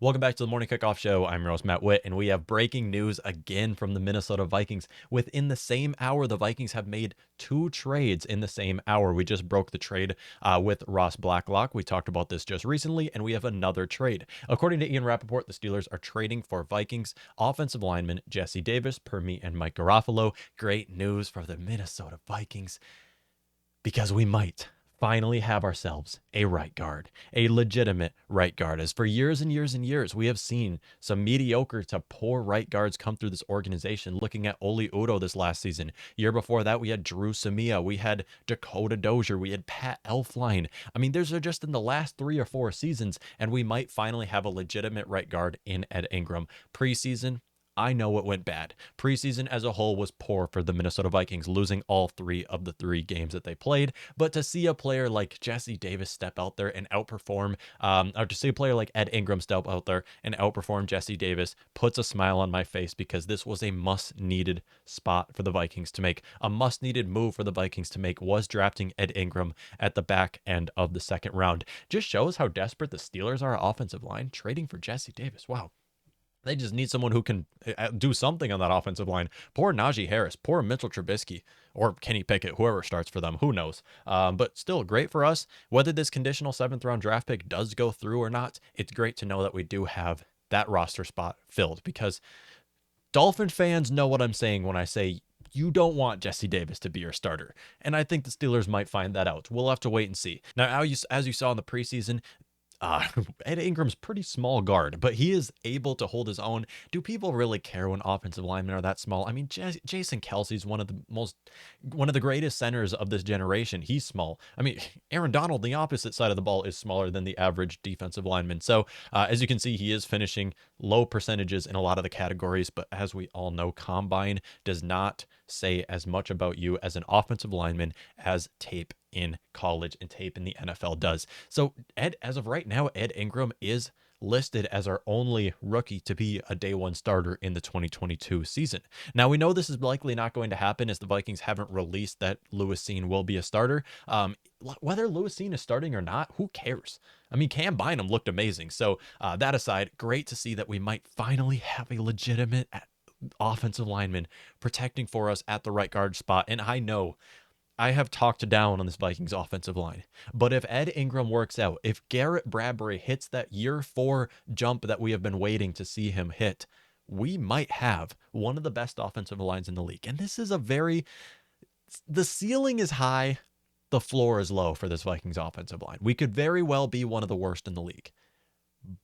Welcome back to the Morning Kickoff Show. I'm your host, Matt Witt, and we have breaking news again from the Minnesota Vikings. Within the same hour, the Vikings have made two trades in the same hour. We just broke the trade with Ross Blacklock. We talked about this just recently, and we have another trade. According to Ian Rappaport, the Steelers are trading for Vikings offensive lineman Jesse Davis per me and Mike Garofalo. Great news for the Minnesota Vikings because we might finally have ourselves a right guard, a legitimate right guard. As for years and years and years, we have seen some mediocre to poor right guards come through this organization. Looking at Oli Udoh this last season. Year before that, we had Drew Samia. We had Dakota Dozier. We had Pat Elflein. I mean, those are just in the last 3 or 4 seasons, and we might finally have a legitimate right guard in Ed Ingram. Preseason, I know it went bad. Preseason as a whole was poor for the Minnesota Vikings, losing all 3 of the 3 games that they played. But to see a player like Jesse Davis step out there and outperform, or to see a player like Ed Ingram step out there and outperform Jesse Davis puts a smile on my face because this was a must-needed spot for the Vikings to make. A must-needed move for the Vikings to make was drafting Ed Ingram at the back end of the second round. Just shows how desperate the Steelers are at offensive line, trading for Jesse Davis. Wow. They just need someone who can do something on that offensive line. Poor Najee Harris, poor Mitchell Trubisky, or Kenny Pickett, whoever starts for them, who knows? But still great for us. Whether this conditional 7th-round draft pick does go through or not, it's great to know that we do have that roster spot filled because Dolphin fans know what I'm saying when I say you don't want Jesse Davis to be your starter. And I think the Steelers might find that out. We'll have to wait and see. Now, as you saw in the preseason, Ed Ingram's pretty small guard, but he is able to hold his own. Do people really care when offensive linemen are that small? I mean, Jason Kelsey's one of the greatest centers of this generation. He's small. I mean, Aaron Donald, the opposite side of the ball, is smaller than the average defensive lineman. So, as you can see, he is finishing low percentages in a lot of the categories. But as we all know, combine does not say as much about you as an offensive lineman as tape in college and tape in the NFL does. So as of right now, Ed Ingram is listed as our only rookie to be a day one starter in the 2022 season. Now we know this is likely not going to happen as the Vikings haven't released that Lewis Cine will be a starter. Whether Lewis Cine is starting or not, who cares? I mean, Cam Bynum looked amazing. So that aside, great to see that we might finally have a legitimate offensive lineman protecting for us at the right guard spot. And I know I have talked down on this Vikings offensive line, but if Ed Ingram works out, if Garrett Bradbury hits that year 4 jump that we have been waiting to see him hit, we might have one of the best offensive lines in the league. And this is the ceiling is high, the floor is low for this Vikings offensive line. We could very well be one of the worst in the league.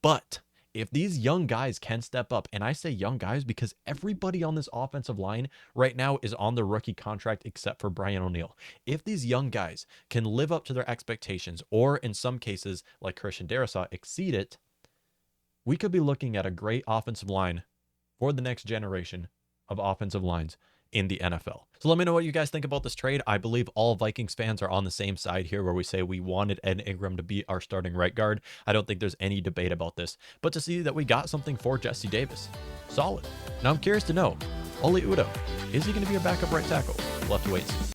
But if these young guys can step up, and I say young guys because everybody on this offensive line right now is on the rookie contract except for Brian O'Neill. If these young guys can live up to their expectations, or in some cases, like Christian Darrisaw, exceed it, we could be looking at a great offensive line for the next generation of offensive lines in the NFL. So let me know what you guys think about this trade. I believe all Vikings fans are on the same side here where we say we wanted Ed Ingram to be our starting right guard. I don't think there's any debate about this. But to see that we got something for Jesse Davis, solid. Now I'm curious to know, Oli Udoh, is he going to be a backup right tackle? We'll have to wait and see.